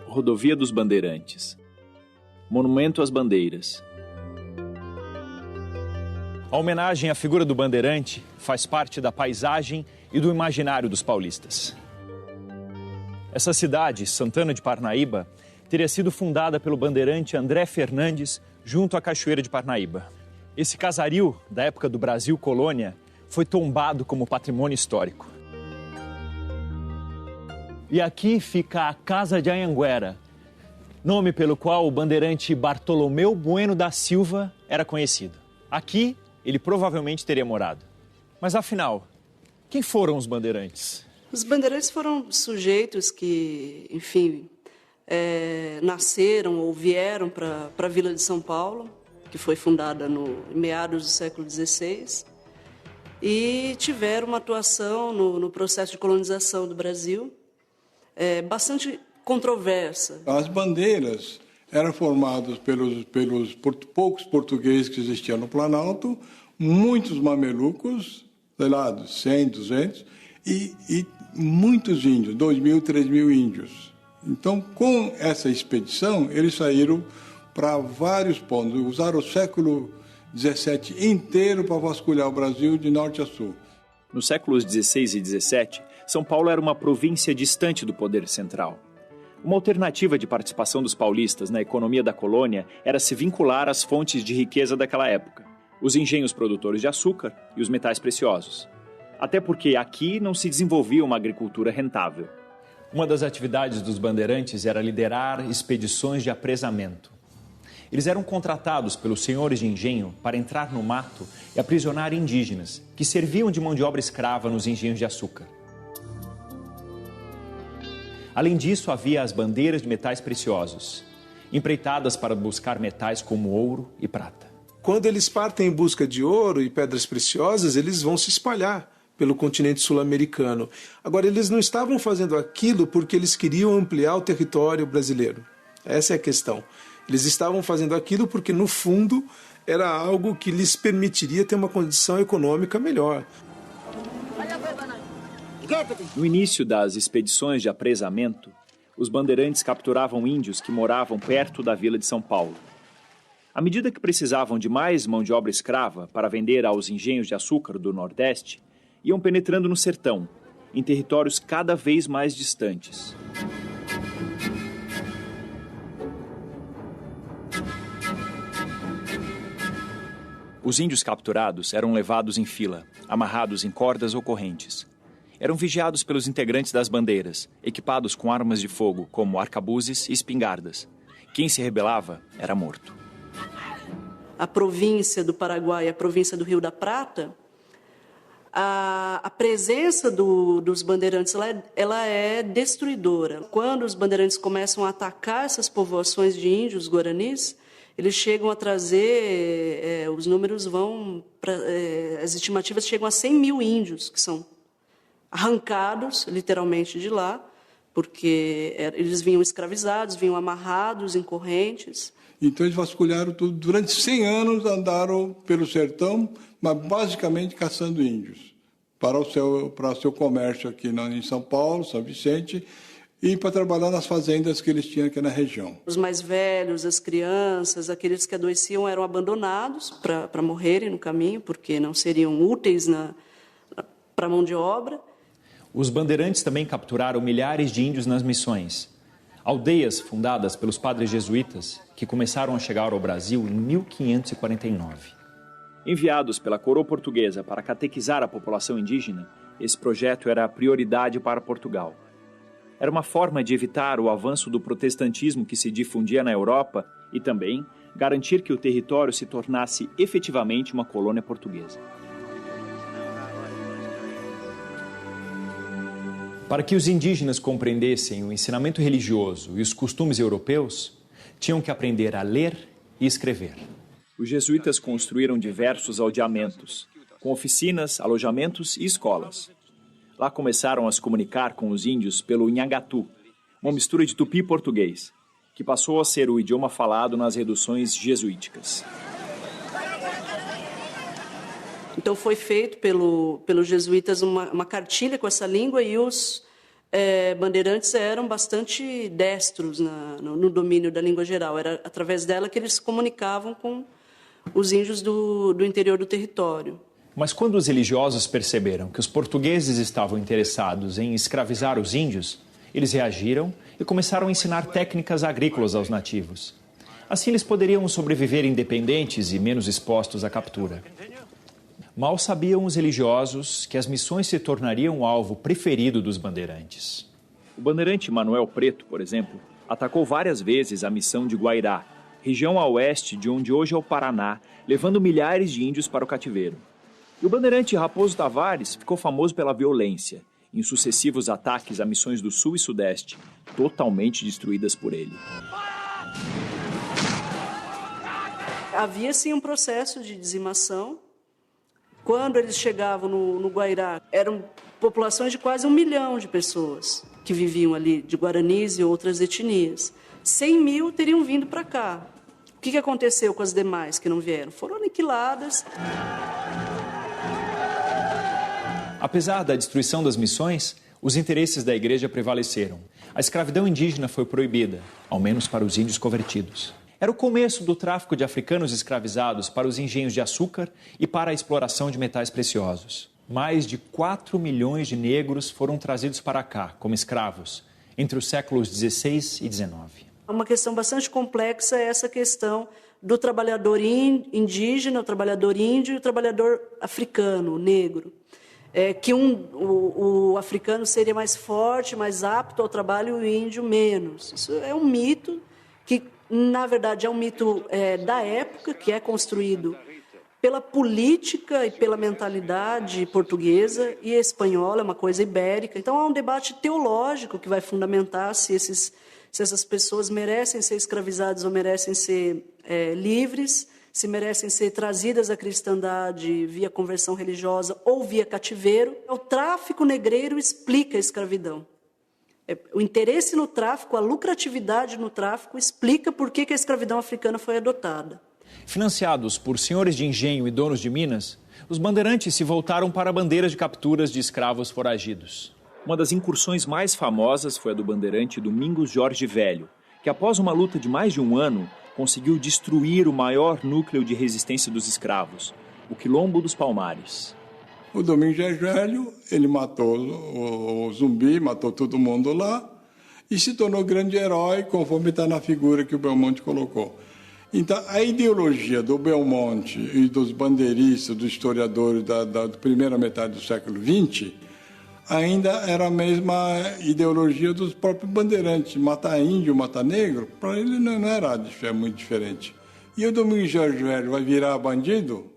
Rodovia dos Bandeirantes. Monumento às Bandeiras. A homenagem à figura do bandeirante faz parte da paisagem e do imaginário dos paulistas. Essa cidade, Santana de Parnaíba, teria sido fundada pelo bandeirante André Fernandes junto à Cachoeira de Parnaíba. Esse casario, da época do Brasil colônia, foi tombado como patrimônio histórico. E aqui fica a Casa de Anhanguera, nome pelo qual o bandeirante Bartolomeu Bueno da Silva era conhecido. Aqui, ele provavelmente teria morado. Mas afinal, quem foram os bandeirantes? Os bandeirantes foram sujeitos que, enfim, nasceram ou vieram para a Vila de São Paulo, que foi fundada em meados do século XVI, e tiveram uma atuação no processo de colonização do Brasil bastante controversa. As bandeiras eram formadas pelos poucos portugueses que existiam no Planalto, muitos mamelucos, sei lá, 100, 200, e muitos índios, 2.000, 3.000 índios. Então, com essa expedição, eles saíram para vários pontos, usaram o século XVII inteiro para vasculhar o Brasil de norte a sul. Nos séculos XVI e XVII, São Paulo era uma província distante do poder central. Uma alternativa de participação dos paulistas na economia da colônia era se vincular às fontes de riqueza daquela época, os engenhos produtores de açúcar e os metais preciosos. Até porque aqui não se desenvolvia uma agricultura rentável. Uma das atividades dos bandeirantes era liderar expedições de apresamento. Eles eram contratados pelos senhores de engenho para entrar no mato e aprisionar indígenas, que serviam de mão de obra escrava nos engenhos de açúcar. Além disso, havia as bandeiras de metais preciosos, empreitadas para buscar metais como ouro e prata. Quando eles partem em busca de ouro e pedras preciosas, eles vão se espalhar pelo continente sul-americano. Agora, eles não estavam fazendo aquilo porque eles queriam ampliar o território brasileiro. Essa é a questão. Eles estavam fazendo aquilo porque, no fundo, era algo que lhes permitiria ter uma condição econômica melhor. No início das expedições de apresamento, os bandeirantes capturavam índios que moravam perto da Vila de São Paulo. À medida que precisavam de mais mão de obra escrava para vender aos engenhos de açúcar do Nordeste, iam penetrando no sertão, em territórios cada vez mais distantes. Os índios capturados eram levados em fila, amarrados em cordas ou correntes. Eram vigiados pelos integrantes das bandeiras, equipados com armas de fogo, como arcabuzes e espingardas. Quem se rebelava era morto. A província do Paraguai e a província do Rio da Prata, a presença dos bandeirantes ela é destruidora. Quando os bandeirantes começam a atacar essas povoações de índios guaranis, eles chegam a trazer, os números vão, as estimativas chegam a 100 mil índios que são arrancados, literalmente, de lá, porque eles vinham escravizados, vinham amarrados em correntes. Então eles vasculharam tudo. Durante 100 anos andaram pelo sertão, mas basicamente caçando índios, para o seu comércio aqui em São Paulo, São Vicente, e para trabalhar nas fazendas que eles tinham aqui na região. Os mais velhos, as crianças, aqueles que adoeciam eram abandonados para morrerem no caminho, porque não seriam úteis para a mão de obra. Os bandeirantes também capturaram milhares de índios nas missões. Aldeias fundadas pelos padres jesuítas que começaram a chegar ao Brasil em 1549. Enviados pela coroa portuguesa para catequizar a população indígena, esse projeto era a prioridade para Portugal. Era uma forma de evitar o avanço do protestantismo que se difundia na Europa e também garantir que o território se tornasse efetivamente uma colônia portuguesa. Para que os indígenas compreendessem o ensinamento religioso e os costumes europeus, tinham que aprender a ler e escrever. Os jesuítas construíram diversos aldeamentos, com oficinas, alojamentos e escolas. Lá começaram a se comunicar com os índios pelo Nhangatu, uma mistura de tupi e português, que passou a ser o idioma falado nas reduções jesuíticas. Então foi feito pelos jesuítas uma cartilha com essa língua e os bandeirantes eram bastante destros no domínio da língua geral. Era através dela que eles se comunicavam com os índios do interior do território. Mas quando os religiosos perceberam que os portugueses estavam interessados em escravizar os índios, eles reagiram e começaram a ensinar técnicas agrícolas aos nativos. Assim, eles poderiam sobreviver independentes e menos expostos à captura. Mal sabiam os religiosos que as missões se tornariam o alvo preferido dos bandeirantes. O bandeirante Manuel Preto, por exemplo, atacou várias vezes a missão de Guairá, região a oeste de onde hoje é o Paraná, levando milhares de índios para o cativeiro. E o bandeirante Raposo Tavares ficou famoso pela violência, em sucessivos ataques a missões do Sul e Sudeste, totalmente destruídas por ele. Havia, sim, um processo de dizimação. Quando eles chegavam no Guairá, eram populações de quase 1 milhão de pessoas que viviam ali, de guaranis e outras etnias. 100 mil teriam vindo para cá. O que aconteceu com as demais que não vieram? Foram aniquiladas. Apesar da destruição das missões, os interesses da igreja prevaleceram. A escravidão indígena foi proibida, ao menos para os índios convertidos. Era o começo do tráfico de africanos escravizados para os engenhos de açúcar e para a exploração de metais preciosos. Mais de 4 milhões de negros foram trazidos para cá como escravos entre os séculos XVI e XIX. Uma questão bastante complexa é essa questão do trabalhador indígena, o trabalhador índio e o trabalhador africano, negro. Que o africano seria mais forte, mais apto ao trabalho e o índio menos. Isso é um mito que, na verdade, é um mito da época, que é construído pela política e pela mentalidade portuguesa e espanhola, é uma coisa ibérica. Então, há um debate teológico que vai fundamentar se essas pessoas merecem ser escravizadas ou merecem ser livres, se merecem ser trazidas à cristandade via conversão religiosa ou via cativeiro. O tráfico negreiro explica a escravidão. O interesse no tráfico, a lucratividade no tráfico, explica por que a escravidão africana foi adotada. Financiados por senhores de engenho e donos de minas, os bandeirantes se voltaram para bandeiras de capturas de escravos foragidos. Uma das incursões mais famosas foi a do bandeirante Domingos Jorge Velho, que após uma luta de mais de 1 ano, conseguiu destruir o maior núcleo de resistência dos escravos, o Quilombo dos Palmares. O Domingos Jorge Velho, ele matou o Zumbi, matou todo mundo lá e se tornou grande herói, conforme está na figura que o Belmonte colocou. Então, a ideologia do Belmonte e dos bandeiristas, dos historiadores da primeira metade do século XX, ainda era a mesma ideologia dos próprios bandeirantes. Matar índio, matar negro, para ele não era muito diferente. E o Domingos Jorge Velho vai virar bandido?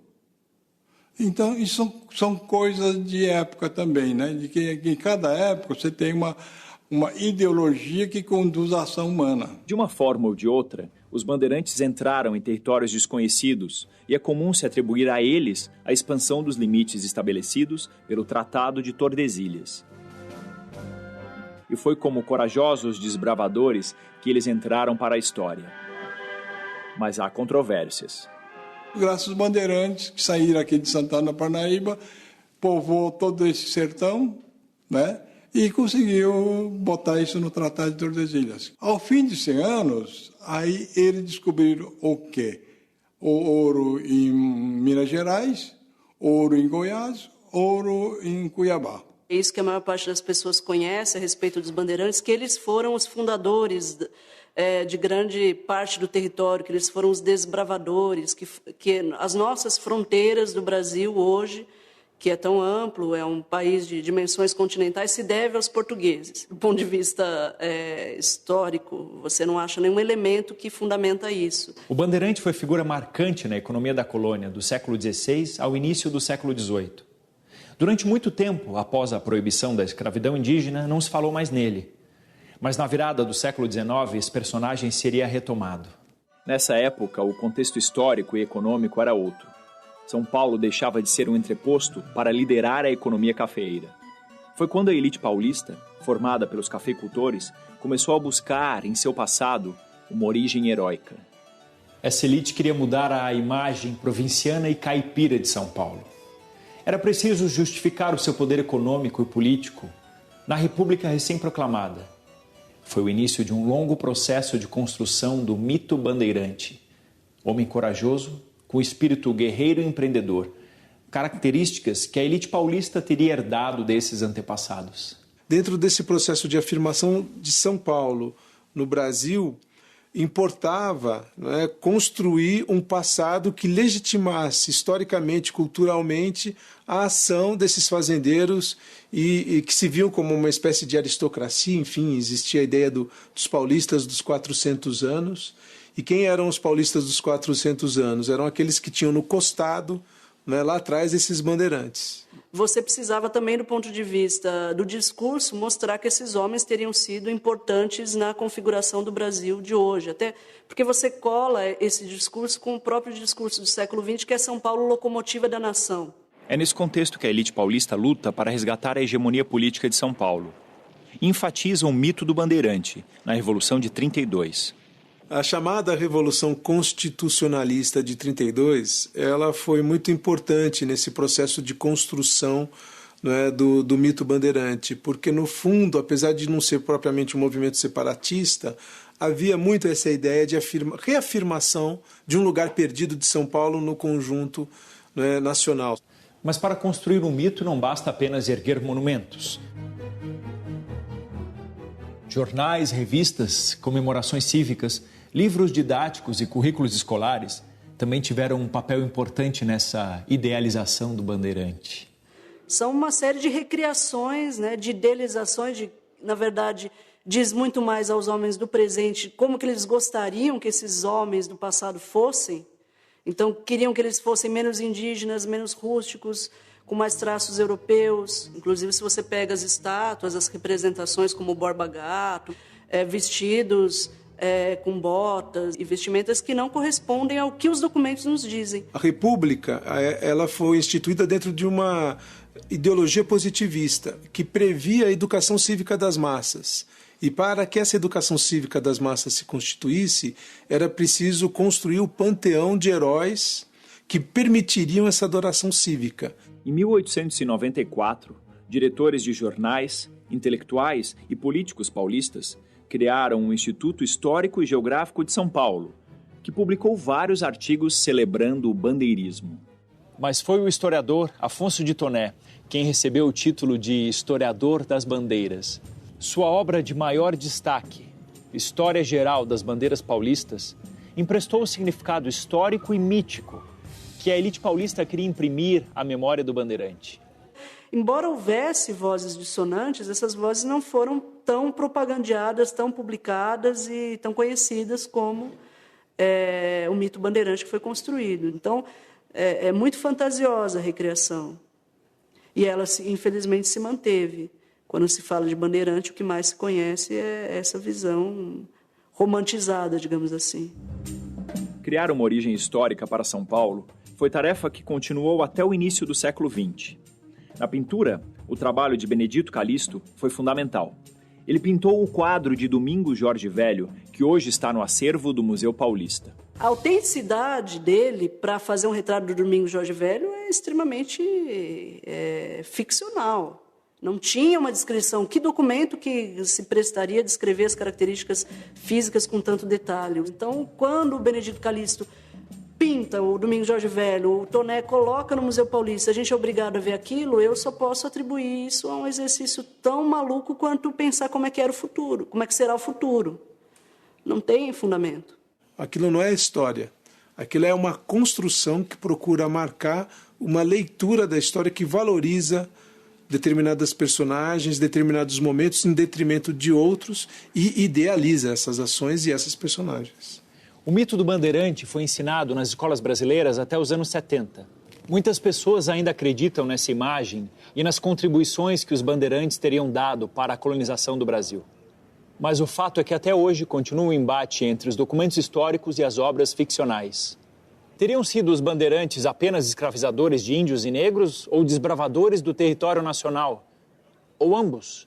Então, isso são coisas de época também, né? De que em cada época você tem uma ideologia que conduz à ação humana. De uma forma ou de outra, os bandeirantes entraram em territórios desconhecidos e é comum se atribuir a eles a expansão dos limites estabelecidos pelo Tratado de Tordesilhas. E foi como corajosos desbravadores que eles entraram para a história. Mas há controvérsias. Graças aos bandeirantes que saíram aqui de Santana, Parnaíba, povoou todo esse sertão, né? E conseguiu botar isso no Tratado de Tordesilhas. Ao fim de 100 anos, aí eles descobriram o quê? O ouro em Minas Gerais, ouro em Goiás, ouro em Cuiabá. É isso que a maior parte das pessoas conhece a respeito dos bandeirantes, que eles foram os fundadores de grande parte do território, que eles foram os desbravadores, que as nossas fronteiras do Brasil hoje, que é tão amplo, é um país de dimensões continentais, se deve aos portugueses. Do ponto de vista histórico, você não acha nenhum elemento que fundamenta isso. O bandeirante foi figura marcante na economia da colônia do século XVI ao início do século XVIII. Durante muito tempo, após a proibição da escravidão indígena, não se falou mais nele. Mas na virada do século XIX, esse personagem seria retomado. Nessa época, o contexto histórico e econômico era outro. São Paulo deixava de ser um entreposto para liderar a economia cafeeira. Foi quando a elite paulista, formada pelos cafeicultores, começou a buscar, em seu passado, uma origem heróica. Essa elite queria mudar a imagem provinciana e caipira de São Paulo. Era preciso justificar o seu poder econômico e político, Na República recém-proclamada, foi o início de um longo processo de construção do mito bandeirante. Homem corajoso, com espírito guerreiro e empreendedor, características que a elite paulista teria herdado desses antepassados. Dentro desse processo de afirmação de São Paulo no Brasil, importava, né, construir um passado que legitimasse historicamente, culturalmente, a ação desses fazendeiros e que se viam como uma espécie de aristocracia. Enfim, existia a ideia dos paulistas dos 400 anos. E quem eram os paulistas dos 400 anos? Eram aqueles que tinham no costado, né, lá atrás, esses bandeirantes. Você precisava também, do ponto de vista do discurso, mostrar que esses homens teriam sido importantes na configuração do Brasil de hoje. Até porque você cola esse discurso com o próprio discurso do século XX, que é São Paulo, locomotiva da nação. É nesse contexto que a elite paulista luta para resgatar a hegemonia política de São Paulo. E enfatiza o mito do bandeirante, na Revolução de 32. A chamada Revolução Constitucionalista de 32, ela foi muito importante nesse processo de construção, né, do mito bandeirante, porque, no fundo, apesar de não ser propriamente um movimento separatista, havia muito essa ideia de reafirmação de um lugar perdido de São Paulo no conjunto, né, nacional. Mas para construir um mito não basta apenas erguer monumentos. Jornais, revistas, comemorações cívicas, livros didáticos e currículos escolares também tiveram um papel importante nessa idealização do bandeirante. São uma série de recriações, né, de idealizações, na verdade, diz muito mais aos homens do presente como que eles gostariam que esses homens do passado fossem. Então, queriam que eles fossem menos indígenas, menos rústicos, com mais traços europeus. Inclusive, se você pega as estátuas, as representações como o Borba Gato, vestidos com botas e vestimentas que não correspondem ao que os documentos nos dizem. A República, ela foi instituída dentro de uma ideologia positivista que previa a educação cívica das massas. E para que essa educação cívica das massas se constituísse, era preciso construir o panteão de heróis que permitiriam essa adoração cívica. Em 1894, diretores de jornais, intelectuais e políticos paulistas criaram um Instituto Histórico e Geográfico de São Paulo, que publicou vários artigos celebrando o bandeirismo. Mas foi o historiador Afonso de Toné quem recebeu o título de Historiador das Bandeiras. Sua obra de maior destaque, História Geral das Bandeiras Paulistas, emprestou o significado histórico e mítico que a elite paulista queria imprimir à memória do bandeirante. Embora houvesse vozes dissonantes, essas vozes não foram tão propagandeadas, tão publicadas e tão conhecidas como o mito bandeirante que foi construído. Então, é muito fantasiosa a recriação. E ela, infelizmente, se manteve. Quando se fala de bandeirante, o que mais se conhece é essa visão romantizada, digamos assim. Criar uma origem histórica para São Paulo foi tarefa que continuou até o início do século XX. Na pintura, o trabalho de Benedito Calixto foi fundamental. Ele pintou o quadro de Domingos Jorge Velho, que hoje está no acervo do Museu Paulista. A autenticidade dele para fazer um retrato do Domingos Jorge Velho é extremamente ficcional. Não tinha uma descrição. Que documento que se prestaria a descrever as características físicas com tanto detalhe? Então, quando o Benedito Calixto pinta o Domingos Jorge Velho, o Toné coloca no Museu Paulista, a gente é obrigado a ver aquilo, eu só posso atribuir isso a um exercício tão maluco quanto pensar como é que era o futuro, como é que será o futuro. Não tem fundamento. Aquilo não é história. Aquilo é uma construção que procura marcar uma leitura da história que valoriza determinadas personagens, determinados momentos em detrimento de outros e idealiza essas ações e essas personagens. O mito do bandeirante foi ensinado nas escolas brasileiras até os anos 70. Muitas pessoas ainda acreditam nessa imagem e nas contribuições que os bandeirantes teriam dado para a colonização do Brasil. Mas o fato é que até hoje continua um embate entre os documentos históricos e as obras ficcionais. Teriam sido os bandeirantes apenas escravizadores de índios e negros ou desbravadores do território nacional? Ou ambos?